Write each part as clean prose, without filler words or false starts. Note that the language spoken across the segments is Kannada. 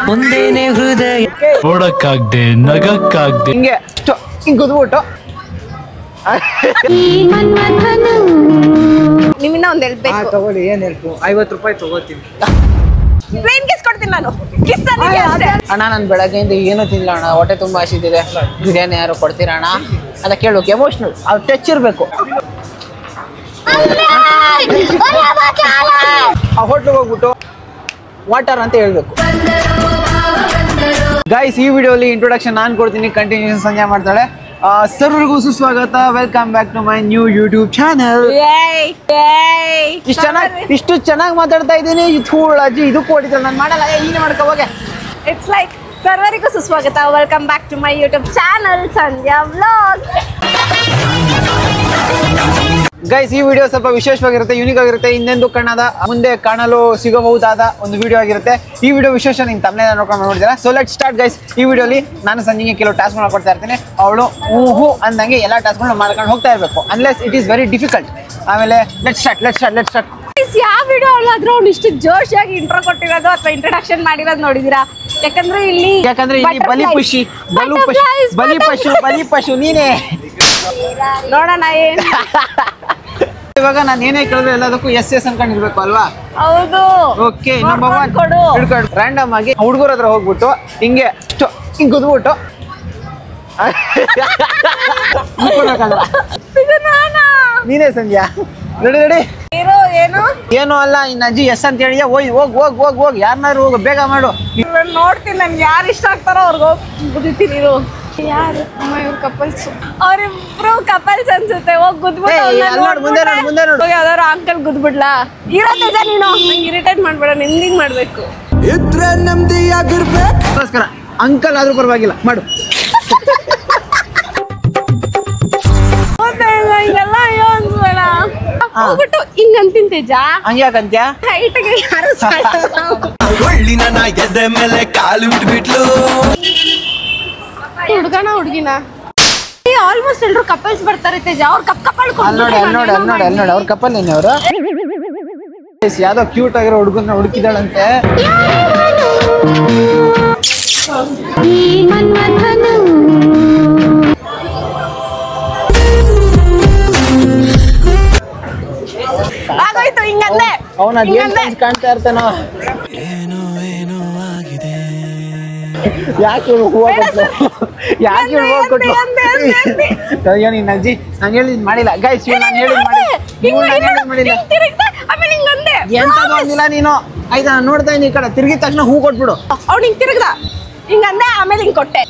ಮುಂದೇನೆ ಹೃದಯ ನೋಡಕ್ಕಾಗ್ದೆ ನಗಕ್ಕಾಗ್ದೆ ಹಿಂಗೆ ಹಿಂಗೆ ಕುದ್ಬಿಟ್ಟು ನಿಮ್ಮಿಂದ ಒಂದ್ ಹೆಲ್ಪ್ ಬೇಕು. ತಗೊಳ್ಳಿ. ಏನ್ ಹೇಳ್ತು? 50 ರೂಪಾಯಿ ತಗೋತೀನಿ. ಪ್ಲೇನ್ ಕಿಸ್ ಕೊಡ್ತೀನಿ ನಾನು. ಕಿಸ್ ಅಣ್ಣ ನಾನು ಬೆಳಗ್ಗೆಯಿಂದ ಏನೂ ತಿನ್ನಲ್ಲ ಅಣ್ಣ, ಹೊಟ್ಟೆ ತುಂಬಾ ಹಸಿದಿದೆ. ಬಿರಿಯಾನಿ ಯಾರು ಕೊಡ್ತೀರಾ ಅಣ್ಣ ಅಂತ ಕೇಳೋಕೆ ಎಮೋಷನಲ್, ಅವ್ರು ಟಚ್ ಇರಬೇಕು. ಆ ಹೋಟ್ಲಿಗೆ ಹೋಗ್ಬಿಟ್ಟು ವಾಟರ್ ಅಂತ ಹೇಳ್ಬೇಕು. ಗೈಸ್, ಈ ವಿಡಿಯೋಲಿ ಇಂಟ್ರೊಡಕ್ಷನ್ ನಾನು ಕೊಡ್ತೀನಿ, ಕಂಟಿನ್ಯೂಷನ್ ಸಂಜೆ ಮಾಡ್ತಾಳೆ. ಸರ್ವರಿಗೂ ಸುಸ್ವಾಗತ, welcome back to my new YouTube channel. ಇಷ್ಟು ಚೆನ್ನಾಗಿ ಮಾತಾಡ್ತಾ ಇದ್ದೀನಿ. ಅಜ್ಜಿ ಇದು ಕೊಟ್ಟಿದ್ರು, ನಾನು ಮಾಡಲ್ಲ, ನೀನೇ ಮಾಡ್ಕೊ ಹೋಗೆ. ಇಟ್ಸ್ ಲೈಕ್ ಸರ್ವರಿಗೂ ಸುಸ್ವಾಗತ, welcome back to my YouTube channel Sandhya vlogs. Guys, ಈ ವಿಡಿಯೋ ಸ್ವಲ್ಪ ವಿಶೇಷವಾಗಿರುತ್ತೆ, ಯೂನಿಕ್ ಆಗಿರುತ್ತೆ. ಇನ್ನೊಂದು ಕನ್ನಡ ಮುಂದೆ ಕಾಣಲು ಸಿಗಬಹುದಾದ ಒಂದು ವಿಡಿಯೋ ಆಗಿರುತ್ತೆ. ಈ ವಿಡಿಯೋ ವಿಶೇಷ ನೀವು ತಮ್ಮನೇ ನೋಡ್ಕೊಂಡು ನೋಡಿದ್ದೀರಾ. So let start guys. ಈ ವಿಡಿಯೋಲಿ ನಾನು ಸಂಜೆಗೆ ಕೆಲವು ಟಾಸ್ಕ್ಗಳನ್ನ ಕೊಡ್ತಾ ಇರ್ತೀನಿ. ಅವಳು ಹೂ ಅಂದಂಗೆ ಎಲ್ಲ ಟಾಸ್ಕ್ಗಳನ್ನ ಮಾಡ್ಕೊಂಡು ಹೋಗ್ತಾ ಇರಬೇಕು, unless it is very difficult. ಆಮೇಲೆ ಲೆಟ್ ಸ್ಟಾರ್ಟ್. ಯಾವ ವಿಡಿಯೋ ಅಲ್ಲಾದ್ರೂ ಅವ್ನು ಇಷ್ಟು ಜೋಶಾಗಿ ಇಂಟ್ರೋ ಕೊಟ್ಟಿರೋದು ಅಥವಾ ಇಂಟ್ರೊಡಕ್ಷನ್ ಮಾಡಿರೋದು ನೋಡಿದೀರಾ? ಯಾಕಂದ್ರೆ ಇಲ್ಲಿ ಬಲಿ ಪಶು ನೀನೇ. ನೋಡೋಣ ಏನು. ಇವಾಗ ನಾನು ಏನೇ ಕೇಳಿದ್ರೆ ಎಲ್ಲದಕ್ಕೂ ಎಸ್ ಅನ್ಕೊಂಡಿರ್ಬೇಕು ಅಲ್ವಾ? ಹೌದು. ಓಕೆ, ನಂಬರ್ 1 ಕೊಡು. ಹಿಡ್ಕೊಂಡು ರ್ಯಾಂಡಮ್ ಆಗಿ ಹುಡುಗರ ಹತ್ರ ಹೋಗ್ಬಿಟ್ಟು ಹಿಂಗೆ ಕುದ್ಬಿಟ್ಟು ನೀನೇ ಸಂಧ್ಯಾ. ರೆಡಿ? ಏನು ಅಲ್ಲ, ಇನ್ನ ಅಜ್ಜಿ ಎಸ್ ಅಂತ ಹೇಳಿ ಹೋಗ್ ಯಾರನ್ನಾರು ಹೋಗು, ಬೇಗ ಮಾಡು. ನೋಡ್ತೀನಿ, ನನ್ಗೆ ಯಾರು ಇಷ್ಟ ಆಗ್ತಾರೋ ಅವ್ರಿಗೆ ಹೋಗಿ ಗುದ್ದಿತೀನಿ. ಯಾರು ಇವ್ರು ಕಪಲ್ಸ್? ಅವ್ರಿಬ್ರು ಕಪಲ್ಸ್ ಅನ್ಸುತ್ತೆ. ಹೋಗಿ ಗುದ್ಬಿಟ್ಟು ಮುಂದೆ ನೋಡು. ಯಾವ್ದಾರು ಅಂಕಲ್ ಗುದ್ಬಿಡ್ಲಾ? ಇರೋದೇ ನೀನು ನಂಗೆ ಇರಿಟೇಟ್ ಮಾಡ್ಬೇಡ, ನಿಂದಿಂಗ್ ಮಾಡ್ಬೇಕು. ಇದ್ರೆ ನೆಮ್ಮದಿ ಆಗಿರ್ಬೇಕು. ಅಂಕಲ್ ಆದ್ರೂ ಪರವಾಗಿಲ್ಲ, ಮಾಡು. ಹಿಂಗೆಲ್ಲ ಅಯ್ಯೋ ಅನ್ಸ್ಬೇಡ. ಹೋಗ್ಬಿಟ್ಟು ಹಿಂಗ್ ಅಂತೀನಿ ತೇಜ. ಹಂಗ್ಯಾಕಂತ್ಯ? ಹೈಟ್ಗೆ ಯಾರು ಎದೆ ಮೇಲೆ ಕಾಲು ಬಿಟ್ಬಿಟ್ಲು. ಹುಡುಗನ ಹುಡುಗಿನ ಆಲ್ಮೋಸ್ಟ್ ಎಲ್ರು ಕಪಲ್ಸ್ ಬರ್ತಾರೆ ತೇಜ. ಅವ್ರ ಕಪಲ್ ನೋಡಿ ಅವ್ರ ಕಪಲ್ ಏನೇ ಅವರು. ಯಾವ್ದೋ ಕ್ಯೂಟ್ ಆಗಿರೋ ಹುಡುಗನ ಹುಡುಕಿದಾಳಂತೆ. ಆಗೋಯ್ತು ಹಿಂಗಂದೆ. ಅವನ ಕಾಣ್ತಾ ಇರ್ತಾನೋ. ಯಾಕೆ ಹೂವು ಕೊಟ್ಲು? ಅಯ್ಯೋ ನೀನ್ ಅಜ್ಜಿ, ನಾನು ಹೇಳಿದ್ ಮಾಡಿಲ್ಲ ಗೈಸ್. ನಾನು ಹೇಳಿದ್ ಮಾಡಿಲ್ಲ. ಎಂತದು ಅಂದಿಲ್ಲ ನೀನು. ಆಯ್ತಾ, ನಾನು ನೋಡ್ತಾ ಇದ್ದೀನಿ ಈ ಕಡೆ. ತಿರುಗಿದ ತಕ್ಷಣ ಹೂ ಕೊಟ್ಬಿಡು. ಅವ್ನು ಹಿಂಗ್ ತಿರುಗ್ದ, ಹಿಂಗಂದೆ, ಆಮೇಲೆ ಹಿಂಗ್ ಕೊಟ್ಟೆ.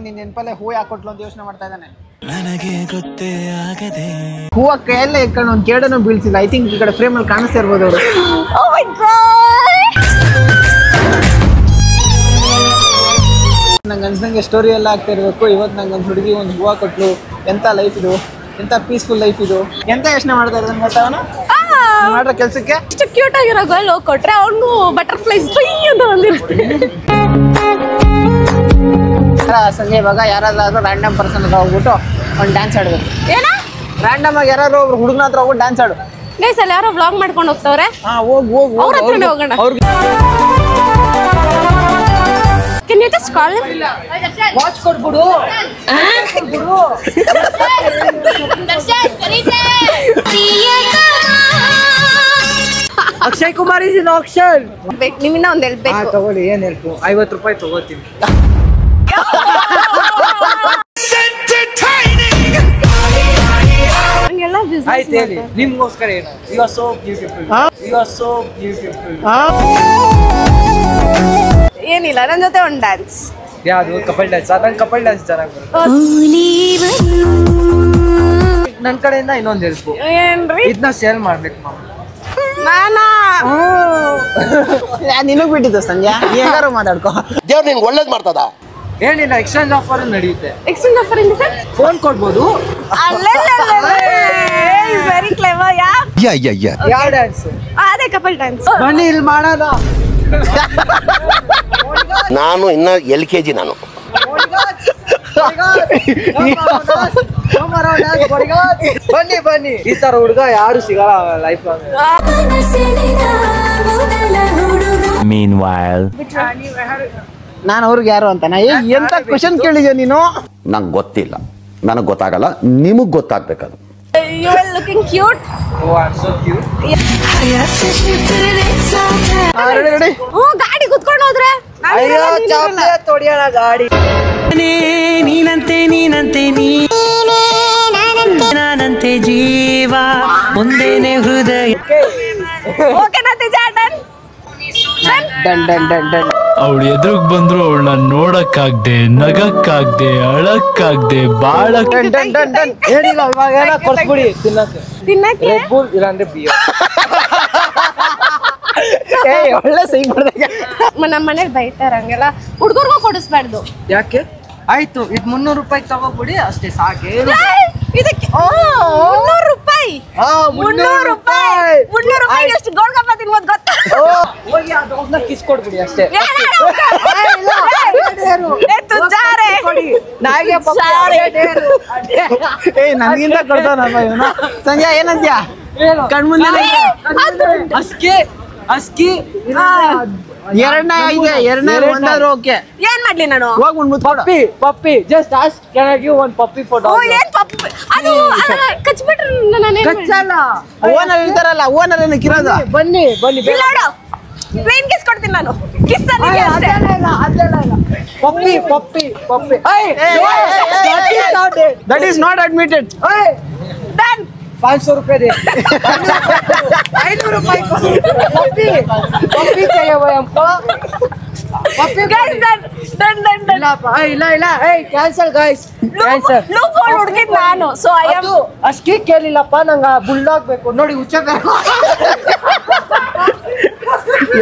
ನಿನ್ ನೆನಪಲ್ಲೇ ಹೂ ಯಾಕೆ ಕೊಟ್ಲು ಅಂತ ಯೋಚನೆ ಮಾಡ್ತಾ ಇದ್ದಾನೆ. ನನಗೆ ಗೊತ್ತೇ ಆಗದೆ ಹೂವ ಕೈಯಲ್ಲೇ ಇಟ್ಕೊಂಡು ಒಂದು ಕೇಡನ್ನು ಬೀಳ್ಸಿಲ್ಲ. ಐ ಥಿಂಕ್ ಈ ಕಡೆ ಫ್ರೇಮ್ ಅಲ್ಲಿ ಕಾಣಿಸ್ತಾ ಇರ್ಬೋದು ಅವರು. ನಂಗೆ ಅನ್ಸಂಗೆ ಸ್ಟೋರಿ ಎಲ್ಲ ಆಗ್ತಾ ಇರಬೇಕು. ಇವತ್ತು ನಂಗೆ ಒಂದು ಹುಡುಗಿ ಒಂದು ಹೂವ ಕೊಟ್ಲು. ಎಂತ ಲೈಫ್ ಇದು, ಎಂತ ಪೀಸ್ಫುಲ್ ಲೈಫ್ ಇದು. ಎಂತ ಯೋಚನೆ ಮಾಡ್ತಾ ಇರೋದನ್ನ ಗೊತ್ತಾ ಅವನು ಮಾಡ್ರ ಕೆಲ್ಸಕ್ಕೆ. ಇಷ್ಟು ಕ್ಯೂಟ್ ಆಗಿರೋ ಗರ್ಲ್ ಹೋಗಿ ಕೊಟ್ರೆ ಅವ್ನಿಗೂ ಬಟರ್ಫ್ಲೈಸ್ ಅಂತ ಬಂದಿರುತ್ತೆ. ಸಂಜೆ ಇವಾಗ ಯಾರಾದ್ರೂ ರ್ಯಾಂಡಮ್ ಪರ್ಸನ್ ಹತ್ರ ಹೋಗ್ಬಿಟ್ಟು ಒಂದು ಡ್ಯಾನ್ಸ್ ಆಡ್ಬೇಕು. ಏನ ರ್ಯಾಂಡಮ್ ಆಗಿ ಯಾರು ಒಬ್ರು ಹುಡುಗನ ಹತ್ರ ಹೋಗ್ಬಿಟ್ಟು ಡ್ಯಾನ್ಸ್ ಆಡು. ಗೈಸ್, ಅಲ್ಲಿ ಯಾರೋ ವ್ಲಾಗ್ ಮಾಡ್ಕೊಂಡು ಹೋಗ್ತವ್ರೆ. ಅವ್ರ ಹತ್ರನೇ ಹೋಗೋಣ. Can you just call him? Watch ಕೊಟ್ಬಿಡು. Akshay Kumar is in action. ನಿಮ್ಮಿಂದ ಒಂದ್ ಹೆಲ್ಪ್ ಬೇಕು. ತಗೊಳ್ಳಿ. ಏನ್ ಹೇಳ್ತು? 50 ರೂಪಾಯಿ ತಗೋತೀನಿ. ಹಂಗೆಲ್ಲ ಆಯ್ತು ಹೇಳಿ, ನಿಮ್ಗೋಸ್ಕರ ಏನು? You are so beautiful. ಏನಿಲ್ಲ, ನನ್ನ ಜೊತೆ ಒಂದು ಡ್ಯಾನ್ಸ್. ಯಾವ್ದು? Couple dance. ಅದಂಗೆ ಕಪಲ್ ಡ್ಯಾನ್ಸ್ ಚೆನ್ನಾಗಿ ಬರುತ್ತೆ. ನನ್ನ ಕಡೆಯಿಂದ ಇನ್ನೊಂದು ಹೆಲ್ಪ್. ಏನ್ರಿ? ಇದನ್ನ ಸೇಲ್ ಮಾಡ್ಬೇಕು ನಾವು. ನಿನಗ್ ಬಿಟ್ಟಿದ್ದು ಸಂಜೆ, ಹೇಗಾರು ಮಾತಾಡ್ಕೋ. ದೇವ್ರು ನಿಂಗೆ ಒಳ್ಳೇದ್ ಮಾಡ್ತದ. ಏನಿಲ್ಲ, ಎಕ್ಸ್ಚೇಂಜ್ ಆಫರ್ ನಡೆಯುತ್ತೆ. Exchange offer in the sense phone ಕೊಡ್ಬೋದು. Very clever. ಯಾವ ಡ್ಯಾನ್ಸ್? ಅದೇ ಕಪಲ್ ಡ್ಯಾನ್ಸ್. ಬನ್ನಿ ಇಲ್ಲಿ ಮಾಡೋಣ. ನಾನು ಇನ್ನ LKG ನಾನು ಬನ್ನಿ ಬನ್ನಿ, ಈ ತರ ಹುಡುಗ ಯಾರು ಸಿಗಲ್ಲ ಲೈಫ್ ಲಾಂಗ್. ನಾನು ಅವ್ರಿಗೆ ಯಾರು ಅಂತ ಎಂತ ಕ್ವಶನ್ ಕೇಳಿದ್ಯಾ ನೀನು? ನಂಗೆ ಗೊತ್ತಿಲ್ಲ, ನನಗೆ ಗೊತ್ತಾಗಲ್ಲ, ನಿಮಗೆ ಗೊತ್ತಾಗ್ಬೇಕದು. You are looking cute. Ready. ಗಾಡಿ ಕುತ್ಕೊಂಡು ಹೋದ್ರೆ ಅಯ್ಯೋ ಚಾಕ್ಲೇಟ್ ಹೊಡಿಯೋಣ ಗಾಡಿ. ನೀನಂತೆ ನೀನಂತೆ ನಾನಂತೆ ಜೀವ ಮುಂದೇನೆ ಹೃದಯ. ಓಕೆನಾ Teja? Done done done done. ಅವಳು ಎದುರುಗ್ ಬಂದ್ರು ಅವಳನ್ನ ನೋಡಕ್ಕಾಗ್ದೆ, ನಗಕ್ಕಾಗ್ದೆ, ಅಳಕ್ಕಾಗ್ದೆ, ಬಾಳಕ್. Done done done done. ಏನಿಲ್ಲ ಇವಾಗ ಕೊಡ್ಸ್ಬಿಡಿ ತಿನ್ನಕ್ಕೆ. ತಿನ್ನಕ್ಕೆ ರೆಡ್ ಬುಲ್ ಇಲ್ಲಾಂದ್ರೆ ಬಿಯರ್. ಒಳ್ಳೆ ಸೈ ಮಾಡ್ದಾಗ ನಮ್ಮ ಮನೇಲಿ ಬೈತಾರ ಹಂಗೆಲ್ಲ ಹುಡುಗರ್ಗೂ ಕೊಡಿಸ್ಬಾರ್ದು. ಯಾಕೆ? ಆಯ್ತು, ಇದು 300 ರೂಪಾಯಿ ತಗೋಬಿಡಿ ಅಷ್ಟೇ ಸಾಕೆ. ಇದಕ್ಕೆ 300 ರೂಪಾಯಿ. 300 ರೂಪಾಯಿ. 300 ರೂಪಾಯಿ ಎಷ್ಟು ಗೋಲ್ಗಪ್ಪ ತಿನ್ಬೋದು ಗೊತ್ತಾ? ಹೋಗಿ ಅದನ್ನ ಕಿಸ್ ಕೊಡ್ಬಿಡಿ ಅಷ್ಟೇ. ನನಗಿಂತ ಕೊಡ್ತಾನಪ್ಪ ಇವನು. ಸಂಜೆ ಏನಂತ್ಯಾ? ಕಣ್ಮುಂದೆ ಅಸ್ಕಿ ಎರಡನೇ ಇದೆ, ಎರಡನೇ ಒಂದಾದ್ರು ಓಕೆ. ಏನ್ ಮಾಡ್ಲಿ ನಾನು? ಹೋಗಿ ಒಂದು ಪಪ್ಪಿ ಪಪ್ಪಿ just ask can I give one ಪಪ್ಪಿ ಫಾರ್ ಏನ್ ಪಪ್ಪಿ? ಅದು ಕಚ್ಬಿಟ್ರೆ ನಾನು ಕಚ್ಚಲ್ಲ. ಓನರ್ ಇರ್ತಾರಲ್ಲ, ಓನರ್ ಏನಕ್ಕೆ ಇರೋದು? ಬನ್ನಿ ಬನ್ನಿ. ಇಲ್ಲ ನೋಡು, ಪ್ಲೇನ್ ಕಿಸ್ ಕೊಡ್ತೀನಿ ನಾನು. ಕಿಸ್ ಅಲ್ಲಿಗೆ ಅಷ್ಟೇ. ಪಪ್ಪಿ ಪಪ್ಪಿ ಪಪ್ಪಿ. That is not admitted. Done. 500 ರೂಪಾಯಿ दे. 500 ರೂಪಾಯಿ ಪಪ್ಪಿ ಪಪ್ಪಿ चाहिए भाई हमको. ಪಪ್ಪಿ guys done done done done. ಇಲ್ಲ ಇಲ್ಲ ಏಯ್ cancel guys, cancel. Loophole ಹುಡುಗಿದ್ ನಾನು. ಸೊ ಐ ಆಮ್ ಅಷ್ಟೇ ಕೇಳಿಲ್ಲಪ್ಪ, ನಂಗೆ ಬುಲ್ಡಾಗ್ ಬೇಕು ನೋಡಿ. ಹುಚ್ಚ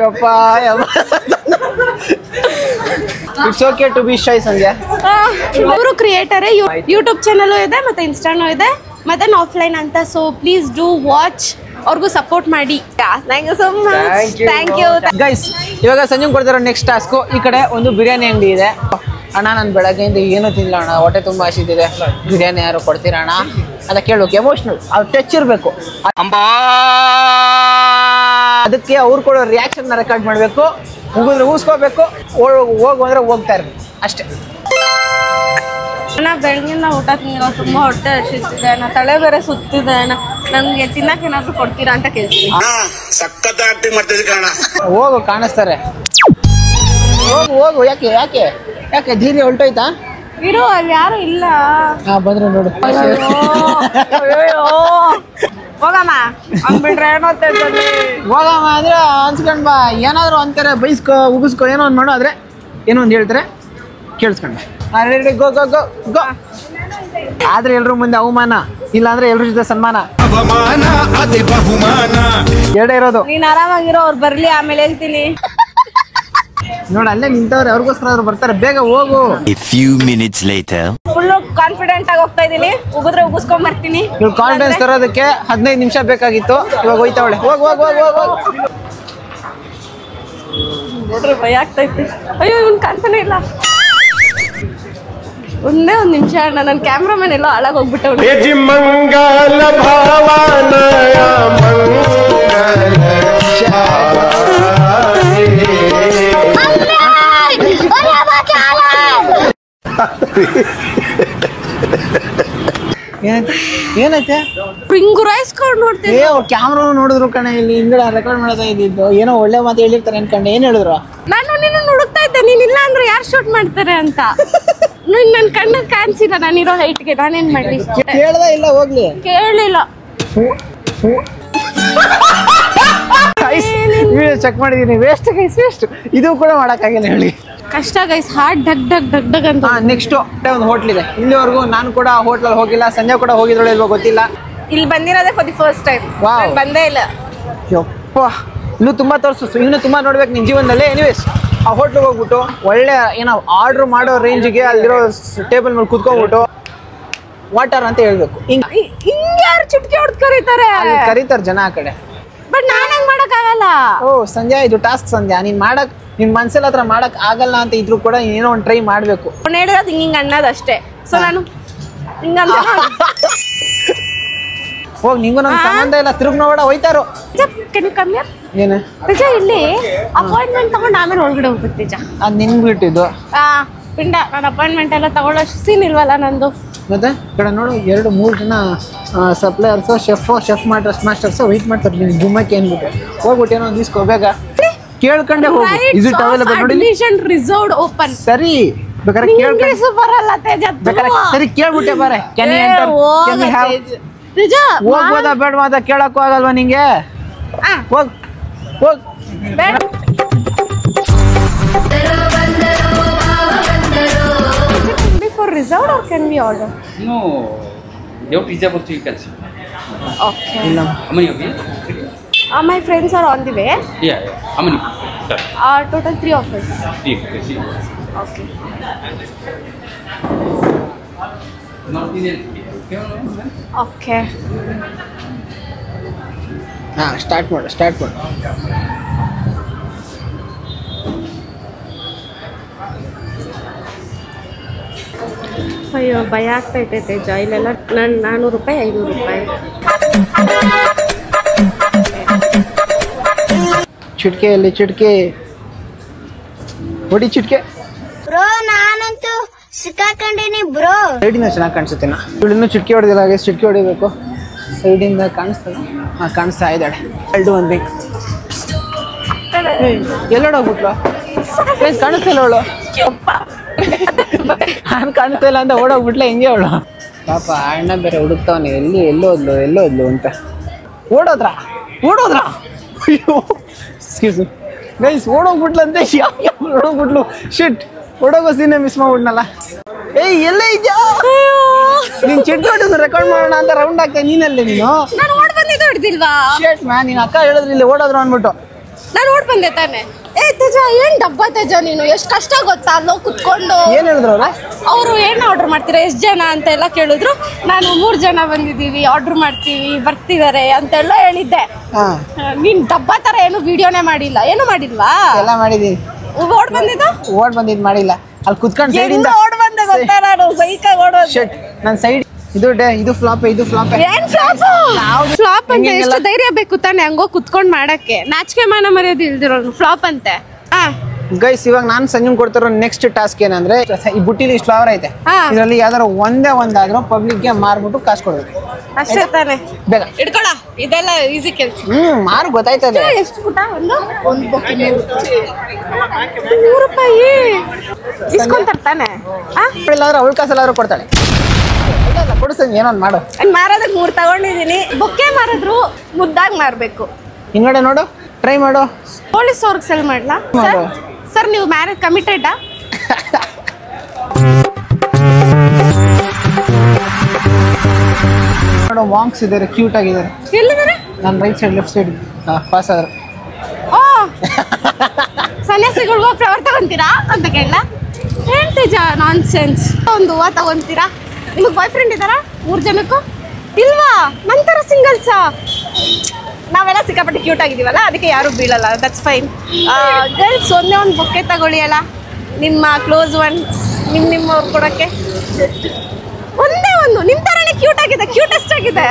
ಯಪ್ಪ ಇಟ್ಸ್ ಓಕೆ ಟು ಬಿ ಶೈ. ಸಂಜೆ ಇವರು ಕ್ರಿಯೇಟರ್, ಯೂಟ್ಯೂಬ್ ಚಾನಲ್ ಇದೆ ಮತ್ತೆ ಇನ್ಸ್ಟಾನೂ ಇದೆ ಮತ್ತೆ ಆಫ್ಲೈನ್ ಅಂತ. ಸೊ ಪ್ಲೀಸ್ ಡೂ ವಾಚ್, ಅವ್ರಿಗೂ ಸಪೋರ್ಟ್ ಮಾಡಿ. Thank you so much. Thank you guys. ಇವಾಗ ಸಂಜೆ ಕೊಡ್ತಾರೋ ನೆಕ್ಸ್ಟ್ ಟಾಸ್ಕು. ಈ ಕಡೆ ಒಂದು ಬಿರಿಯಾನಿ ಅಂಗಡಿ ಇದೆ. ಅಣ್ಣ ನಾನು ಬೆಳಗ್ಗೆಯಿಂದ ಏನೂ ತಿನ್ನಲ್ಲ ಅಣ್ಣ, ಹೊಟ್ಟೆ ತುಂಬ ಹಸಿದಿದೆ, ಬಿರಿಯಾನಿ ಯಾರು ಕೊಡ್ತೀರಾ ಅಣ್ಣ ಅಂತ ಕೇಳೋಕೆ. ಎಮೋಷ್ನಲ್, ಅದು ಟಚ್ ಇರಬೇಕು. ಅದಕ್ಕೆ ಅವ್ರು ಕೊಡೋ ರಿಯಾಕ್ಷನ್ನ ರೆಕಾರ್ಡ್ ಮಾಡಬೇಕು. ಮುಗಿದ್ರೆ ಊಸ್ಕೋಬೇಕು, ಹೋಗು ಅಂದ್ರೆ ಹೋಗ್ತಾ ಇರ್ಬೇಕು ಅಷ್ಟೇ. ನಾ ಬೆಳಗಿನ ಊಟ ತಿನ್ನೋ, ತುಂಬ ಹೊಟ್ಟೆ ಹಸಿತಿದೆ, ನಾ ತಲೆ ಬೇರೆ ಸುತ್ತಿದೆ, ನಂಗೆ ತಿನ್ನಕ್ಕೆ ಏನಾದ್ರು ಕೊಡ್ತೀರಾ ಅಂತ ಕೇಳ್ತೀನಿ. ಹೋಗು, ಕಾಣಿಸ್ತಾರೆ. ಹೋಗು ಹೋಗು. ಯಾಕೆ ಯಾಕೆ ಯಾಕೆ ಧೀರ್ಯ ಹೊಲ್ಟೋಯ್ತಾ? ಇರು, ಅಲ್ಲಿ ಯಾರು ಇಲ್ಲ. ಬಂದ್ರೆ ನೋಡು. ಹೋಗಮ್ಮ ಅಂದ್ಬಿಟ್ರೆ ಏನೋ ಹೋಗಮ್ಮ ಅಂದ್ರೆ ಅನ್ಸ್ಕೊಂಡ್ ಬಾ. ಏನಾದ್ರು ಅಂತಾರೆ, ಬೈಸ್ಕೋ ಉಗಿಸ್ಕೋ, ಏನೋ ಒಂದು ಮಾಡೋ ಆದ್ರೆ ಏನೋ ಒಂದು ಹೇಳ್ತಾರೆ, ಕೇಳಿಸ್ಕೊಂಡ. ರೆಡಿ, ಗೋ ಗೋ ಗೋ ಗೋ. ಆದ್ರೆ ಎಲ್ರ ಮುಂದೆ ಅವಮಾನ, ಇಲ್ಲ ಅಂದ್ರೆ ಎಲ್ರ ಜೊತೆ ಸನ್ಮಾನ. ಎರಡೇ ಇರೋದು. ನೀನ್ ಆರಾಮಾಗಿರೋ, ಅವ್ರು ಬರ್ಲಿ ಆಮೇಲೆ ಹೇಳ್ತೀನಿ. ನೋಡ ಅಲ್ಲೇ ನಿಂತವ್ರೆ, ಅವ್ರಿಗೋಸ್ಕರ ಅವ್ರು ಬರ್ತಾರೆ. ಬೇಗ ಹೋಗು. ಫುಲ್ ಕಾನ್ಫಿಡೆಂಟ್ ಆಗಿ ಹೋಗ್ತಾ ಇದೀನಿ. ಉಗಿದ್ರೆ ಉಗಿಸ್ಕೊಂಡ್ ಬರ್ತೀನಿ. ಇವ್ರು ಕಾನ್ಫಿಡೆನ್ಸ್ ತರೋದಕ್ಕೆ 15 ನಿಮಿಷ ಬೇಕಾಗಿತ್ತು, ಇವಾಗ ಹೋಯ್ತಾವಳೆ. ಹೋಗ್ ಹೋಗ್ ಹೋಗ್ ಹೋಗ್ ಹೋಗ್. ನೋಡ್ರಿ ಭಯ ಆಗ್ತೈತಿ. ಅಯ್ಯೋ ಇವ್ನು ಕಾಣ್ತಾನೆ ಇಲ್ಲ. ಒಂದೇ ಒಂದು ನಿಮಿಷ ಅಣ್ಣ, ನನ್ನ ಕ್ಯಾಮ್ರಾಮನ್ ಎಲ್ಲೋ ಹಾಳಾಗಿ ಹೋಗ್ಬಿಟ್ಟವ್ನು. ಏನೈತೆ? ಹಿಂಗುರಾಯಿಸ್ಕೊಂಡು ನೋಡ್ತೀನಿ. ಕ್ಯಾಮ್ರಾ ನೋಡಿದ್ರು ಕಣ, ಇಲ್ಲಿ ಹಿಂಗಡೆ ರೆಕಾರ್ಡ್ ಮಾಡ್ತಾ ಇದ್ದಿದ್ದು. ಏನೋ ಒಳ್ಳೆ ಮಾತು ಹೇಳಿರ್ತಾರೆ ಅನ್ಕೊಂಡೆ. ಏನ್ ಹೇಳಿದ್ರು? ನಾನು ನಿನ್ನ ಹುಡುಕ್ತಾ ಇದ್ದೆ, ನೀನ್ ಇಲ್ಲ ಅಂದ್ರೆ ಯಾರು ಶೂಟ್ ಮಾಡ್ತಾರೆ ಅಂತ. ನೀನ್ ನನ್ನ ಕಣ್ಣ ಕಾಣಿಸಿಲ್ಲ, ನಾನಿರೋ ಹೈಟ್ಗೆ. ನಾನೇನ್ ಮಾಡ್ಲಿ? ಕೇಳ್ದ ಇಲ್ಲ, ಹೋಗ್ಲಿ. ಕೇಳಿಲ್ಲ. ಚೆಕ್ ಮಾಡಿದೀನಿ. Waste guys, waste. ಇದು ಕೂಡ ಮಾಡಕ್ಕಾಗಿಲ್ಲ ಹೇಳಿ. ಕಷ್ಟ ಗೈಸ್, ಹಾರ್ಟ್ ಡಗ್ ಡಗ್ ಡಗ್ ಡಗ್ ಅಂತ. ನೆಕ್ಸ್ಟ್ ಒಂದು ಹೋಟ್ಲ್ ಇದೆ. ಇಲ್ಲಿವರೆಗೂ ನಾನು ಕೂಡ ಹೋಟ್ಲಲ್ಲಿ ಹೋಗಿಲ್ಲ. ಸಂಜೆ ಕೂಡ ಹೋಗಿದ್ರೊಳ ಇಲ್ವೋ ಗೊತ್ತಿಲ್ಲ. ಇಲ್ಲಿ ಬಂದಿರೋದೇ ಫಾರ್ ದಿ ಫಸ್ಟ್ ಟೈಮ್. ಬಂದೇ ಇಲ್ಲ. ಯಪ್ಪ, ಇನ್ನೂ ತುಂಬಾ ತೋರಿಸು, ಇನ್ನೂ ತುಂಬಾ ನೋಡ್ಬೇಕು ನಿನ್ ಜೀವನದಲ್ಲಿ. ಎನಿವೇಸ್, ಆ ಹೋಟ್ಲಿಗೆ ಹೋಗ್ಬಿಟ್ಟು ಒಳ್ಳೆ ಏನೋ ಆರ್ಡರ್ ಮಾಡೋ ರೇಂಜ್ಗೆ ಅಲ್ಲಿರೋ ಟೇಬಲ್ ಮೇಲೆ ಕುತ್ಕೊಂಡ್ಬಿಟ್ಟು ವಾಟರ್ ಅಂತ ಹೇಳ್ಬೇಕು. ಯಾರು ಚುಟ್ಕಿ ಹೊಡ್ದು ಕರೀತಾರೆ? ಕರೀತಾರೆ ಜನ ಆ ಕಡೆ. ಬಟ್ ನಾನು ಹಂಗ್ ಮಾಡಕ್ ಆಗಲ್ಲ. ಓ ಸಂಜೆ, ಇದು ಟಾಸ್ಕ್ ಸಂಜೆ. ನೀನ್ ಮಾಡಕ್ ನಿನ್ ಮನ್ಸಲ್ಲಿ ಹತ್ರ ಮಾಡಕ್ ಆಗಲ್ಲ ಅಂತ ಇದ್ರು ಕೂಡ ಏನೋ ಒಂದು ಟ್ರೈ ಮಾಡ್ಬೇಕು. ಅವ್ನು ಹೇಳಿರೋದು ಹಿಂಗ ಅನ್ನೋದಷ್ಟೇ. ಸೊ ನಾನು ಹಿಂಗಂತ ಹೋಗ್ ನಿಂಗೂ ನಮ್ ಸಂಬಂಧ ಇಲ್ಲ, ತಿರುಗ್ ನೋಡ ಹೋಯ್ತಾರೋ. ಕೆನ್ ಕಮ್ಮಿ ಏನ ನಿಜ ಇಲ್ಲಿ ಅಪಾಯಿಂಟ್ಮೆಂಟ್ ತಗೊಂಡು ಆಮೇಲೆ ಒಳಗಡೆ ಹೋಗುತ್ತೆ ನಿಜ. ಅದ್ ನಿನ್ಗ್ ಬಿಟ್ಟಿದ್ದು ಪಿಂಡ. ನಾನು ಅಪಾಯಿಂಟ್ಮೆಂಟ್ ಎಲ್ಲ ತಗೊಳ್ಳೋ ಸೀನ್ ಇಲ್ವಲ್ಲ ನಂದು. ಮತ್ತೆ ಕಡೆ ನೋಡು 2-3 ಜನ ಸಪ್ಲೈಯರ್ಸ್ ಶೆಫ್ ಮಾಸ್ಟರ್ಸ್ ವೆಯ್ಟ್ ಮಾಡ್ತಾರೆ ನೀನು ಗುಮ್ಮಕ್ಕೆ ಏನ್ಬಿಟ್ಟು. ಹೋಗ್ಬಿಟ್ಟು ಏನೋ ಒಂದು ಇಸ್ಕೋ ಬೇಗ, ಕೇಳ್ಕೊಂಡೆ ಹೋಗು. ಇಸ್ ಇಟ್ ಅವೈಲೇಬಲ್ ನೋಡಿ. Admission reserved open. ಸರಿ ಬೇಕಾದ್ರೆ ಕೇಳ್ಕೊಂಡು ಬರಲ್ಲ ತೇಜ. ಬೇಕಾದ್ರೆ ಸರಿ ಕೇಳ್ಬಿಟ್ಟೆ ಬಾರೆ. Can you enter, can you have ನಿಜ ಹೋಗ್ಬೋದಾ ಬೇಡವಾ ಅಂತ ಕೇಳಕ್ಕೂ ಆಗಲ್ವಾ ನಿಂಗೆ? ಹೋಗ್ ಹೋಗ್. ಬೇಡ for reserved or can we order? No, your pizza box you can see. Okay. How many of you? My friends are on the way. Yeah. How many? Total 3 of us. 3. See. Okay. Not in Okay. Start ಮಾಡು. ಅಯ್ಯೋ ಭಯ ಆಗ್ತೈತೆ ತೇಜ. ಇಲ್ಲೆಲ್ಲ ನಾನು 400 ರೂಪಾಯಿ 500 ರೂಪಾಯಿ. ಚಿಟ್ಕೆಯಲ್ಲಿ ಚಿಟ್ಕೆ ಹೊಡಿ. ಚಿಟ್ಕೆ ಬ್ರೋ ನಾನಂತೂ ಸಿಕ್ಕಾಕೊಂಡೇನಿ ಬ್ರೋ. ಸೈಡಿಂದ ಚೆನ್ನಾಗಿ ಕಾಣಿಸುತ್ತೆ. ಇವಳಿನ್ನೂ ಚಿಟ್ಕೆ ಹೊಡೆದಿಲ್ಲ. ಹಾಗೆ ಚಿಟ್ಕೆ ಹೊಡಿಬೇಕು. ಸೈಡಿಂದ ಕಾಣಿಸ್ತದ? ಕಾಣಿಸ್ತಾ ಇದ್ದಾಳೆ. ಎರಡು ಒಂದು ಎಲ್ಲೋಡೋಗ್ಬಿಟ್ಲು? ಕಾಣಿಸ್ತಿಲ್ಲ ಅವಳು. ನಾನು ಕಾಣಿಸ್ತಾ ಇಲ್ಲ ಅಂತ ಓಡೋಗ್ಬಿಟ್ಲ. ಹೆಂಗೆ ಅವಳು ಪಾಪ. ಅಣ್ಣ ಬೇರೆ ಹುಡುಕ್ತಾವನೆ ಎಲ್ಲೋದ್ಲು ಅಂತ. ಓಡೋದ್ರ ಅಯ್ಯೋ ಗೈಸ್ ಓಡೋಗ್ಬಿಟ್ಲಂತೆ. ಓಡೋಗ್ಬಿಟ್ಲು. ಶಿಟ್, ಓಡೋಗೋ ಸೀನೆ ಮಿಸ್ ಮಾಡ್ಬಿಟ್ನಲ್ಲ. ಏಯ್ ಎಲ್ಲೇ ಇದ್ಯಾ ನೀನ್? ಚಿಟ್ಕೊಂಡು ರೆಕಾರ್ಡ್ ಮಾಡೋಣ ಅಂತ ರೌಂಡ್ ಆಗ್ತಾ ನೀನಲ್ಲೇ ನೀನು? ನಾನು ಓಡ್ ಬಂದಿದ್ದು ಹೊಡ್ದಿಲ್ವಾ? ಶೇಟ್ ಮ್ಯಾನ್, ನಿನ್ನ ಅಕ್ಕ ಹೇಳಿದ್ರಿ ಇಲ್ಲಿ ಓಡೋದ್ರು ಅಂದ್ಬಿಟ್ಟು. ನಾನು ಓಡ್ ಬಂದೆ ತಾನೆ. ತೇಜ ಏನ್ ಡಬ್ಬ ತೇಜ ನೀನು. ಎಷ್ಟು ಕಷ್ಟ ಗೊತ್ತಾ ಅಲ್ಲೋ ಕುತ್ಕೊಂಡು. ಏನ್ ಹೇಳಿದ್ರು ಅವರು ಏನ್ ಆರ್ಡರ್ ಮಾಡ್ತೀರಾ, ಎಷ್ಟು ಜನ ಅಂತ ಎಲ್ಲ ಕೇಳಿದ್ರು. ನಾನು 3 ಜನ ಬಂದಿದ್ದೀವಿ, ಆರ್ಡರ್ ಮಾಡ್ತೀವಿ, ಬರ್ತಿದಾರೆ ಅಂತೆಲ್ಲ ಹೇಳಿದ್ದೆ. ನೀನ್ ಡಬ್ಬ ತರ ಏನು ವಿಡಿಯೋನೇ ಮಾಡಿಲ್ಲ, ಏನು ಮಾಡಿಲ್ವಾ? ಎಲ್ಲ ಮಾಡಿದೀನಿ. ಓಡ್ ಬಂದಿದ್ದು ಮಾಡಿಲ್ಲ. ಅಲ್ಲಿ ಕುತ್ಕೊಂಡು ಸೈಡಿಂದ ಓಡ್ ಬಂದೆ ಗೊತ್ತಾ? ನಾನು ಸೈಕಾಗಿ ಓಡೋದು. ಶೇಟ್ ನನ್ನ ಸೈಡ್ ಇದು ಫ್ಲಾಪ್. ಏನ್ ಫ್ಲಾಪ್ ಅಂತ ಎಷ್ಟು ಧೈರ್ಯ ಬೇಕು ತಾನೆ ಹಂಗೋ ಕುತ್ಕೊಂಡ್ ಮಾಡಕ್ಕೆ. ನಾಚಿಕೆ ಮಾನ ಮರ್ಯಾದೆ ಇಲ್ದಿರೋ ಫ್ಲಾಪ್ ಅಂತೆ. ಗೈಸ್ ಇವಾಗ ನಾನು ಸಂಜೆ ಕೊಡ್ತಿರೋ ನೆಕ್ಸ್ಟ್ ಟಾಸ್ಕ್ ಏನಂದ್ರೆ, ಈ ಬುಟ್ಟಿಲಿ ಇಷ್ಟು ಫ್ಲವರ್ ಐತೆ, ಇದರಲ್ಲಿ ಯಾವ್ದಾರು ಒಂದಾದ್ರೂ ಪಬ್ಲಿಕ್ ಗೆ ಮಾರ್ಬಿಟ್ಟು ಕಾಸು ಕೊಡ್ಬೇಕು. ಅಷ್ಟೇ ತಾನೆ. ಬೇಗ ಇಟ್ಕೊಳ. ಇದೆಲ್ಲ ಈಸಿ ಕೆಲಸ. ಮಾರು ಗೊತ್ತಾಯ್ತದೆ. ಎಷ್ಟು ಪುಟ? ಒಂದು ಬೊಕ್ಕೆ 100 ರೂಪಾಯಿ ಇಸ್ಕೊಂತಾರ ತಾನೆ. ಇಲ್ಲಾಂದ್ರೆ ಅವಳ ಕಾಸೆಲ್ಲಾದ್ರೂ ಕೊಡ್ತಾಳೆ. ಕೊಡಿಸ ಏನೊಂದು ಮಾಡು. ಮಾರೋದಕ್ಕೆ 3 ತಗೊಂಡಿದೀನಿ. ಬೊಕ್ಕೆ ಮಾರಿದ್ರು ಮುದ್ದಾಗಿ ಮಾರ್ಬೇಕು. ಹಿಂಗಡೆ ನೋಡು, ಟ್ರೈ ಮಾಡು. ಪೊಲೀಸ್ ಅವ್ರಿಗೆ ಸೆಲ್ ಮಾಡ್ಲಾ ಸರ್? ನೀವು ಮ್ಯಾರೇಜ್ ಕಮಿಟೆಡಾ? ನೋಡು, ವಾಂಕ್ಸ್ ಇದಾರೆ, ಕ್ಯೂಟ್ ಆಗಿದ್ದಾರೆ. ಎಲ್ಲಿದ್ದಾರೆ? ನಾನು right side left side pass ಆದ್ರೆ. ಓ ಸನ್ಯಾಸಿಗಳು ಫ್ಲವರ್ ತಗೊಂತೀರಾ ಅಂತ ಕೇಳಲ್ಲ. ಏನ್ ತೇಜ ನಾನ್ ಸೆನ್ಸ್. ಒಂದು ಹೂವು ತಗೊಂತೀರಾ? ನಿಮಗೆ ಬಾಯ್ ಫ್ರೆಂಡ್ ಇದ್ದಾರಾ 3 ಜನಕ್ಕೂ? ಇಲ್ವಾ? ನಂತರ ಸಿಂಗಲ್ಸಾ? ನಾವೆಲ್ಲ ಸಿಕ್ಕಾಪಟ್ಟೆ ಕ್ಯೂಟ್ ಆಗಿದ್ದೀವಲ್ಲ, ಅದಕ್ಕೆ ಯಾರು ಬೀಳಲ್ಲ. That's fine. ಗರ್ಲ್ಸ್ ಒಂದೇ ಒಂದು ಬೊಕ್ಕೆ ತಗೊಳ್ಳಿ ಅಲ್ಲ, ನಿಮ್ಮ ಕ್ಲೋಸ್ ಒನ್ಸ್ ನಿಮ್ಮವ್ರು ಕೊಡೋಕ್ಕೆ. ಒಂದೇ ಒಂದು ನಿಮ್ಮ ಥರನೇ ಕ್ಯೂಟ್ ಆಗಿದೆ, ಕ್ಯೂಟೆಸ್ಟ್ ಆಗಿದೆ.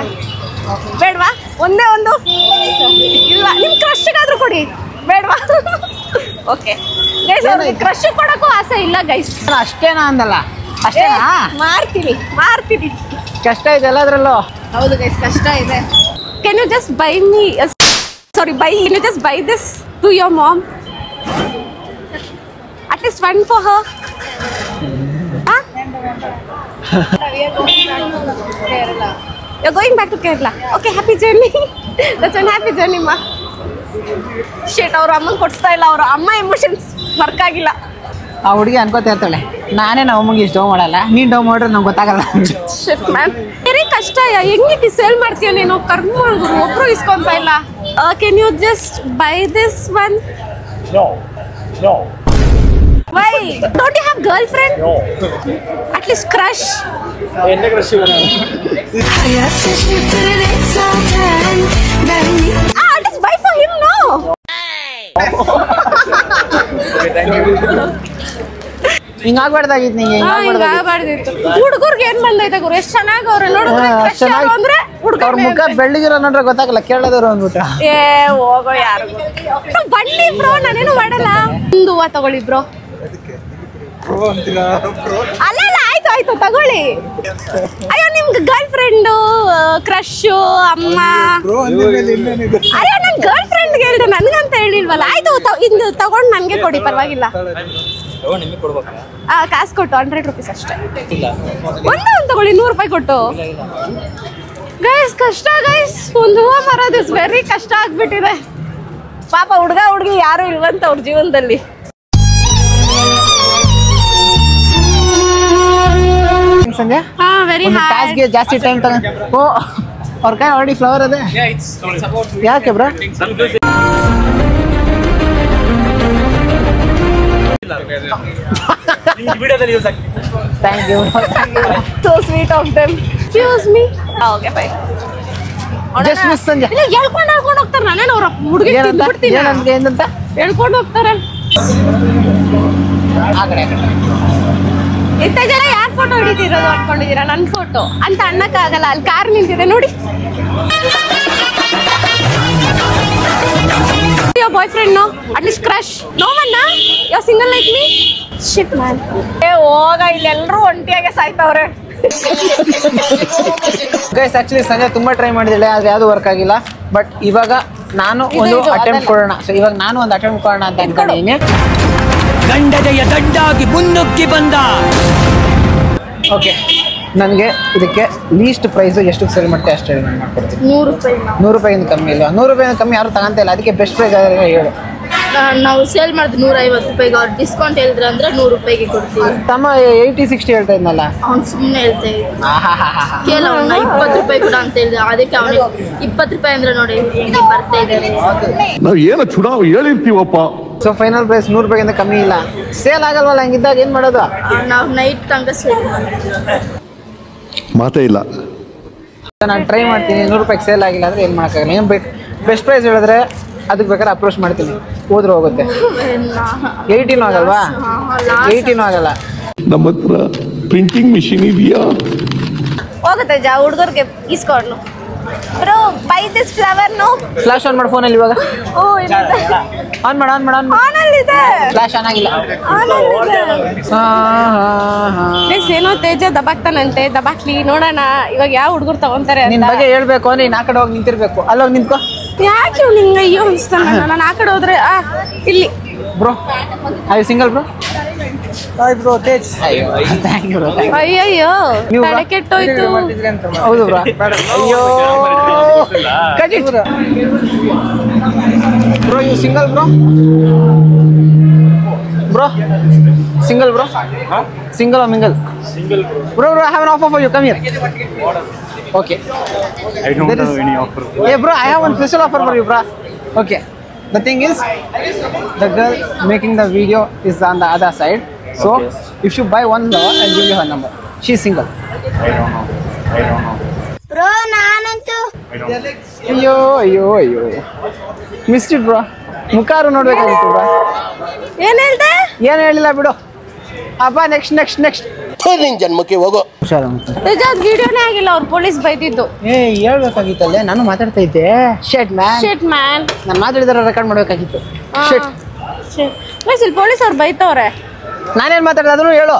ಬೇಡವಾ? ಒಂದೇ ಒಂದು ಇಲ್ಲ, ನಿಮ್ಮ ಕ್ರಶ್ಗಾದ್ರೂ ಕೊಡಿ. ಬೇಡವಾ? ಓಕೆ ಗೈಸ್, ಅವ್ರಿಗೆ ಕ್ರಶ್ ಕೊಡೋಕ್ಕೂ ಆಸೆ ಇಲ್ಲ ಗೈಸ್. ಅಷ್ಟೇನಾ ಅಂದಲ್ಲ? ಅಷ್ಟೇನಾ? ಮಾರ್ತೀನಿ. ಕಷ್ಟ ಇದೆ ಎಲ್ಲದ್ರಲ್ಲೂ. ಹೌದು ಗೈಸ್, ಕಷ್ಟ ಇದೆ. Can you just buy this to your mom? At least one for her. Huh? You're going back to Kerala. Okay, happy journey. That's one happy journey, ma. Shit, ಅವ್ರ ಅಮ್ಮಂಗೆ ಕೊಡ್ಸ್ತಾ ಇಲ್ಲ. ಅವ್ರ ಅಮ್ಮ ಎಮೋಷನ್ಸ್ ವರ್ಕ್ ಆಗಿಲ್ಲ. ಆ ಹುಡುಗಿ ಅನ್ಕೋತಾ ಇರ್ತಾಳೆ, ನಾನೇ ನಮ್ಮ ಅಮ್ಮಗೆ ಇಷ್ಟು ಡೌ ಮಾಡಲ್ಲ, ನೀನು ಡೌ ಮಾಡಿದ್ರೆ ನಂಗೆ ಗೊತ್ತಾಗಲ್ಲ. ಶಿಟ್ ಮ್ಯಾಮ್, ಬೇರೆ ಕಷ್ಟ. ಹೆಂಗಿಟ್ಟು ಸೇಲ್ ಮಾಡ್ತೀಯ ನೀನು? ಕರ್ಮ ಒಬ್ರು ಇಸ್ಕೊಂತ ಇಲ್ಲ. Can you just buy this one? No. Why? Don't you have girlfriend? No. At least crush. എന്റെ crush At least buy for him, no? ಹಿಂಗಾಗ್ಬಾರ್ದಾಗಿತ್ತು ನಿಂಗೆ ಹಿಂಗಾಗ್ಬಾರ್ದಿತ್ತು. ಹುಡುಗರ್ಗೆ ಏನ್ ಬಂದೈತೆ ಗುರು, ಎಷ್ಟ್ ಚೆನ್ನಾಗಿ ಅವ್ರೆ ನೋಡಿದ್ರೆ ಅಂದ್ರೆ ಅವ್ರ ಮುಖ ಬೆಳ್ಳಿಗಿರೋ ನೋಡ್ರೆ ಗೊತ್ತಾಗಲ್ಲ, ಕೇಳೋದವ್ರು ಅಂದ್ಬಿಟ್ಟ. ಏ ಹೋಗೋ ಯಾರು ಬನ್ನಿ ಬ್ರೋ, ನಾನೇನು ಮಾಡಲ್ಲ. ಒಂದು ಹೂವ ತಗೊಳ್ಳಿ ಬ್ರೋ. ಅಲ್ಲ ಆಯ್ತು ಆಯ್ತು ತಗೊಳ್ಳಿ. ಅಯ್ಯೋ ನಿಮ್ಗೆ ಗರ್ಲ್ ಫ್ರೆಂಡು, ಕ್ರಶು, ಅಮ್ಮ. ಅಯ್ಯೋ ನನ್ ಗರ್ಲ್ ಫ್ರೆಂಡ್ಗೆ ಹೇಳ್ದೆ, ನನ್ಗಂತ ಹೇಳಿಲ್ವಲ್ಲ. ಆಯ್ತು ಇದು ತಗೊಂಡು ನನ್ಗೆ ಕೊಡಿ, ಪರವಾಗಿಲ್ಲ. ಕಾಸು ಕೊಟ್ಟು 100 ರೂಪೀಸ್ ಅಷ್ಟೇ. ಒಂದು ತಗೊಳ್ಳಿ, 100 ರೂಪಾಯಿ ಕೊಟ್ಟು. ಗೈಸ್ ಕಷ್ಟ ಗೈಸ್, ಒಂದು ಹೂವು ಮಾರೋದು ವೆರಿ ಕಷ್ಟ ಆಗ್ಬಿಟ್ಟಿದೆ. ಪಾಪ ಹುಡುಗ ಹುಡುಗಿ ಯಾರು ಇಲ್ವಂತ ಅವ್ರ ಜೀವನದಲ್ಲಿ. ಸಂಜೆ ವೆರಿ ಟಾಸ್ಗೆ ಜಾಸ್ತಿ ಟೈಮ್ ತಗೊಂಡು ಓ ಅವ್ರ ಕೈ ಆಲ್ರೆಡಿ ಫ್ಲವರ್ ಅದೇ. ಯಾಕೆ bro? Thank you. So sweet of them. Excuse me. Okay, bye. Just miss ಸಂಜೆ. ಇಲ್ಲ ಹೇಳ್ಕೊಂಡು ಹೋಗ್ತಾರೆ. ನಾನೇನು ಅವ್ರ ಹುಡುಗಿ ತಿಂದ್ಬಿಡ್ತೀನಿ. ಏನಂತ ಹೇಳ್ಕೊಂಡು ಹೋಗ್ತಾರೆ. ಆ ಕಡೆ ಇಂಥ ಜನ ಯಾರು ಫೋಟೋ ಹಿಡಿತಿರೋದು ಅನ್ಕೊಂಡಿದ್ದೀರಾ? ನನ್ನ ಫೋಟೋ ಅಂತ ಅನ್ನಕ್ಕಾಗಲ್ಲ. ಅಲ್ಲಿ ಕಾರ್ ನಿಂತಿದೆ ನೋಡಿ. Your boyfriend no? At least crush? No one na? You're single like me? Shit man. ಏ ಹೋಗ, ಇಲ್ಲಿ ಎಲ್ಲರೂ ಒಂಟಿಯಾಗೆ ಸಾಯ್ತವ್ರೆ. ಗೈಸ್ ಆಕ್ಚುಲಿ ಸಂಜೆ ತುಂಬಾ ಟ್ರೈ ಮಾಡಿದಿಲ್ಲ, ಆದ್ರೆ ಯಾವುದು ವರ್ಕ್ ಆಗಿಲ್ಲ. ಬಟ್ ಇವಾಗ ನಾನು ಒಂದು ಅಟೆಂಪ್ಟ್ ಕೊಡೋಣ. ಸೊ ಇವಾಗ ನಾನು ಒಂದು ಅಟೆಂಪ್ಟ್ ಕೊಡೋಣ ಅಂತ ಅನ್ಕೊಂಡಿದ್ದೀನಿ. ಗಂಡದೆಯ ದಂಡಾಗಿ ಮುನ್ನುಗ್ಗಿ ಬಂದ. ಓಕೆ, ನನಗೆ ಇದಕ್ಕೆ ಲೀಸ್ಟ್ ಪ್ರೈಸ್ ಎಷ್ಟು ಸೇಲ್ ಮಾಡ್ತೀವಿ ಅಷ್ಟು ನಾನು ಮಾಡ್ಕೊಡ್ತೀನಿ. 100 ರೂಪಾಯಿ. 100 ರೂಪಾಯಿಂದ ಕಮ್ಮಿ ಇಲ್ಲ. 100 ರೂಪಾಯಿಂದ ಕಮ್ಮಿ ಯಾರು ತಗೊಂತ ಇಲ್ಲ. ಅದಕ್ಕೆ ಬೆಸ್ಟ್ ಪ್ರೈಸ್ ಆದ್ರೆ ಹೇಳು. ನಾವು ಸೇಲ್ ಮಾಡಿದ್ 150 ರೂಪಾಯಿಗೆ. ಅವ್ರು ಡಿಸ್ಕೌಂಟ್ ಹೇಳಿದ್ರೆ ಅಂದ್ರೆ 100 ರೂಪಾಯಿಗೆ ಕೊಡ್ತೀವಿ. ತಮ್ಮ 80-60 ಹೇಳ್ತಾ ಇದ್ನಲ್ಲ. ಅವ್ನು ಸುಮ್ಮನೆ ಹೇಳ್ತಾ ಇದ್ದ. ಕೇಳ ಅವ್ನ 20 ರೂಪಾಯಿ ಕೂಡ ಅಂತ ಹೇಳಿದ. ಅದಕ್ಕೆ ಅವನಿಗೆ 20 ರೂಪಾಯಿ ಅಂದ್ರೆ ನೋಡಿ ಇಲ್ಲಿ ಬರ್ತಾ ಇದ್ದಾರೆ. ನಾವು ಏನು ಚುನಾವ್ ಹೇಳಿರ್ತೀವಪ್ಪ. ಸೊ ಫೈನಲ್ ಪ್ರೈಸ್ 100 ರೂಪಾಯಿಂದ ಕಮ್ಮಿ ಇಲ್ಲ. ಸೇಲ್ ಆಗಲ್ವಲ್ಲ, ಹಂಗಿದ್ದಾಗ ಏನ್ ಮಾಡೋದು? ನಾವು ನೈಟ್ ತನಕ ಸೇಲ್ ಮಾತೇ ಇಲ್ಲ. ನಾನು ಟ್ರೈ ಮಾಡ್ತೀನಿ. 100 ರೂಪಾಯಿಗೆ ಸೇಲ್ ಆಗಿಲ್ಲ ಅಂದ್ರೆ ಏನು ಮಾಡೋಕ್ಕಾಗಲ್ಲ. ಏನು ಬೆಸ್ಟ್ ಪ್ರೈಸ್ ಹೇಳಿದ್ರೆ ಅದಕ್ಕೆ ಬೇಕಾದ್ರೆ ಅಪ್ರೋಚ್ ಮಾಡ್ತೀನಿ, ಹೋದ್ರೆ ಹೋಗುತ್ತೆ. 80 ಆಗಲ್ವಾ? 80 ಆಗಲ್ಲ. ನಮ್ಮ ಹತ್ರ ಪ್ರಿಂಟಿಂಗ್ ಮಿಷಿನ್ ಇದೆಯಾ? ಹೋಗುತ್ತೆ ಜಾ ಹುಡುಗರಿಗೆ ಇಸ್ಕೊಂಡು. Bro buy this flower no. Flash on ಮಾಡಿ ಫೋನಲ್ಲಿ ಇವಾಗ. ಓ ಇದೆ. ಆನ್ ಮಾಡು, ಆನ್ ಮಾಡು, ಆನ್ ಮಾಡು. ಆನಲ್ಲಿ ಇದೆ. ಫ್ಲಾಶ್ ಆನ್ ಆಗಿಲ್ಲ. ಏನೋ ತೇಜ ದಬಾಕ್ತಾನಂತೆ. ದಬಾಕ್ಲಿ ನೋಡೋಣ ಇವಾಗ ಯಾವ ಹುಡುಗರು ತಗೊಂತಾರೆ ನಿನ್ ಅಂತ. ಬಗ್ಗೆ ಹೇಳ್ಬೇಕು ಅಂದ್ರೆ ನೀನ್ ಆ ಕಡೆ ಹೋಗಿ ನಿಂತಿರ್ಬೇಕು. ಅಲ್ಲೋಗಿ ನಿಂತ್ಕೋ. ಯಾಕೆ ಇವ್ ನಿಂಗೆ ಅಯ್ಯೋ ಅನಿಸ್ತಾನ? ನಾನು ಆ ಕಡೆ ಹೋದ್ರೆ ಇಲ್ಲಿ. Bro I single bro. Hi bro Tej. ಅಯ್ಯೋ ಥ್ಯಾಂಕ್ ಯು ಬ್ರೋ. ಅಯ್ಯಯ್ಯೋ ತಲೆ ಕೆಟ್ಟೋಯ್ತು. ಹೌದು ಬ್ರೋ. ಅಯ್ಯೋ ಕಜಿ bro. Bro you single bro? Bro single bro? Single or mingle? Single Bro, I have an offer for you. Come here. Okay. I don't have any offer. Hey bro, I have one special offer for you, bro. Okay. The thing is, the girl making the video is on the other side. So, if you buy $1, I'll give you her number. She's single. I don't know. Bro ನಾನಂತೂ ಅಯ್ಯೋ ಮಿಸ್ಡ್ ಇಟ್ ಬ್ರೋ. ಮುಖಾರು ನೋಡ್ಬೇಕಾಗಿತ್ತು ಬ್ರೋ. ಏನ್ ಹೇಳ್ದೆ? ಏನು ಹೇಳಿಲ್ಲ ಬಿಡು. ಅಪ್ಪ ನೆಕ್ಸ್ಟ್ ನಿನ್ ಜನ್ಮಕ್ಕೆ ಹೋಗೋ. ನಿಜ ವಿಡಿಯೋನೇ ಆಗಿಲ್ಲ. ಅವ್ರು ಪೊಲೀಸ್ ಬೈದಿದ್ದು. ಹೇಳ್ಬೇಕಾಗಿತ್ತಲ್ಲೇ, ನಾನು ಮಾತಾಡ್ತಾ ಇದ್ದೆ. ಶೇಟ್ ಮ್ಯಾನ್ ನಾನು ಮಾತಾಡಿದಾರೆ ರೆಕಾರ್ಡ್ ಮಾಡ್ಬೇಕಾಗಿತ್ತು. ಇಲ್ಲಿ ಪೊಲೀಸ್ ಅವ್ರು ಬೈತವ್ರೆ. ನಾನೇನ್ ಮಾತಾಡಿದ್ರು ಹೇಳು.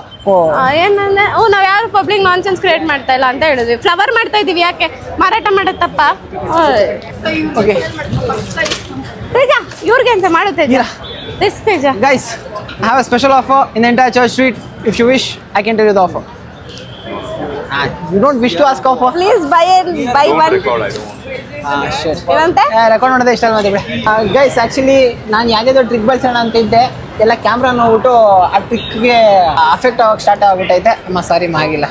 ಏನಂದ್ರೆ ನಾವ್ ಯಾರು ಪಬ್ಲಿಕ್ ನಾನ್ಸೆನ್ಸ್ ಕ್ರಿಯೇಟ್ ಮಾಡ್ತಾ ಇಲ್ಲ ಅಂತ ಹೇಳಿದ್ವಿ. ಫ್ಲವರ್ ಮಾಡ್ತಾ ಇದೀವಿ, ಯಾಕೆ ಮಾರಾಟ ಮಾಡತ್ತಪ್ಪ? ಓಕೆ ತೇಜ ಇವ್ರಿಗೆ ಅಂತ ಮಾಡುತ್ತೆ Teja. Guys, I have a special offer in the entire church street. If you wish, I can tell you the offer. You don't wish to ask offer? Please buy one. ಏನಂತೆ? ರೆಕಾರ್ಡ್ ಮಾಡೋದೇ ಇಷ್ಟ ಅಲ್ಲ ಮತ್ತೆ. ಗೈಸ್ ಆಕ್ಚುಲಿ ನಾನು ಯಾವುದಾದ್ರು ಟ್ರಿಕ್ ಬಳಸೋಣ ಅಂತ ಇದ್ದೆ. ಎಲ್ಲ ಕ್ಯಾಮ್ರಾ ನೋಡ್ಬಿಟ್ಟು ಆ ಟ್ರಿಕ್ಗೆ ಅಫೆಕ್ಟ್ ಆಗೋಕೆ ಸ್ಟಾರ್ಟ್ ಆಗ್ಬಿಟ್ಟೈತೆ. ಅಮ್ಮ ಸಾರಿ ಆಗಿಲ್ಲ.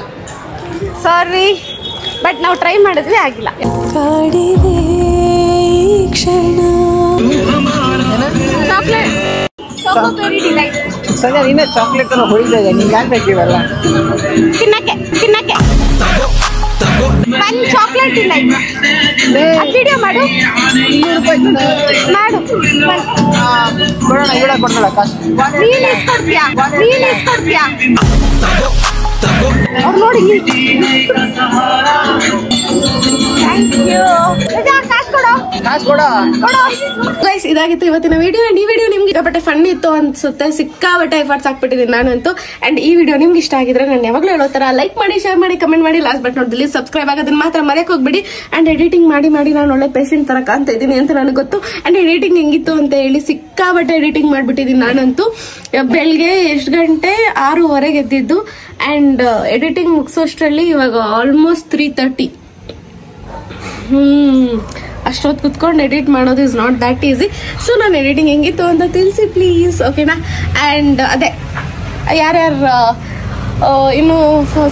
ಸಾರಿ ಬಟ್ ನಾವು ಟ್ರೈ ಮಾಡಿದ್ವಿ, ಆಗಿಲ್ಲ. ಸಂಜೆ ನೀನೇ ಚಾಕ್ಲೇಟ್ ಅನ್ನು ಹೊಡಿತಾ ಇದೆ. ನಿಂಗೆ ಯಾಕೆ ಬೇಕಿವಲ್ಲ ತಿನ್ನಕ್ಕೆ 1 ಚಾಕ್ಲೇಟ್ ಇಲ್ಲ ವಿಡಿಯೋ ಮಾಡು ಮಾಡು ಕೊಡೋಣ ಇವಳ ಕೊಡ್ತಾಳ ಕಾಸು ನೀನ್ ಎಷ್ಟು ಕೊಡ್ತೀಯಾ ಅವ್ರು ನೋಡಿ ಥ್ಯಾಂಕ್ ಯು ಕಾಸು ಕೊಡೋ ಗೈಸ್ ಇದಾಗಿತ್ತು ಇವತ್ತಿನ ವಿಡಿಯೋ ಅಂಡ್ ಈ ವಿಡಿಯೋ ನಿಮ್ಗೆ ಸಿಕ್ಕಾಪಟ್ಟೆ ಫನ್ ಇತ್ತು ಅನ್ಸುತ್ತೆ ಸಿಕ್ಕಾಪಟ್ಟೆ ಎಫರ್ಟ್ಸ್ ಹಾಕ್ಬಿಟ್ಟಿದ್ದೀನಿ ನಾನಂತೂ ಅಂಡ್ ಈ ವಿಡಿಯೋ ನಿಮ್ಗೆ ಇಷ್ಟ ಆಗಿದ್ರೆ ನಾನು ಯಾವಾಗಲೂ ಹೇಳೋ ತರ ಲೈಕ್ ಮಾಡಿ ಶೇರ್ ಮಾಡಿ ಕಮೆಂಟ್ ಮಾಡಿ ಲಾಸ್ಟ್ ಬಟ್ ನೋಡಿದಲ್ಲಿ ಸಬ್ಸ್ಕ್ರೈಬ್ ಆಗೋದನ್ನ ಮಾತ್ರ ಮರೆಯಕ್ಕೆ ಹೋಗ್ಬಿಡಿ ಅಂಡ್ ಎಡಿಟಿಂಗ್ ಮಾಡಿ ನಾನು ಒಳ್ಳೆ ಪೇಷಂಟ್ ತರ ಕಾಣ್ತಾ ಇದ್ದೀನಿ ಅಂತ ನನಗೆ ಗೊತ್ತು ಅಂಡ್ ಎಡಿಟಿಂಗ್ ಹೆಂಗಿತ್ತು ಅಂತ ಹೇಳಿ ಸಿಕ್ಕಾಪಟ್ಟೆ ಎಡಿಟಿಂಗ್ ಮಾಡ್ಬಿಟ್ಟಿದ್ದೀನಿ ನಾನಂತೂ ಬೆಳಗ್ಗೆ ಎಷ್ಟು ಗಂಟೆ 6:30 ಎದ್ದಿದ್ದು ಅಂಡ್ ಎಡಿಟಿಂಗ್ ಮುಗಿಸೋಷ್ಟರಲ್ಲಿ ಇವಾಗ ಆಲ್ಮೋಸ್ಟ್ 3:30 ಅಷ್ಟೊತ್ತು ಕುತ್ಕೊಂಡು ಎಡಿಟ್ ಮಾಡೋದು is not that easy so ನಾನು ಎಡಿಟಿಂಗ್ ಹೆಂಗಿತ್ತು ಅಂತ ತಿಳಿಸಿ ಪ್ಲೀಸ್ ಓಕೆನಾ ಆ್ಯಂಡ್ ಅದೇ ಯಾರ್ಯಾರು ಇನ್ನೂ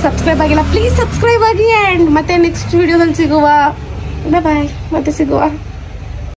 ಸಬ್ಸ್ಕ್ರೈಬ್ ಆಗಿಲ್ಲ ಪ್ಲೀಸ್ ಸಬ್ಸ್ಕ್ರೈಬ್ ಆಗಿ ಆ್ಯಂಡ್ ಮತ್ತೆ ನೆಕ್ಸ್ಟ್ ವಿಡಿಯೋದಲ್ಲಿ ಸಿಗುವ ಬಾಯ್ ಮತ್ತೆ ಸಿಗುವ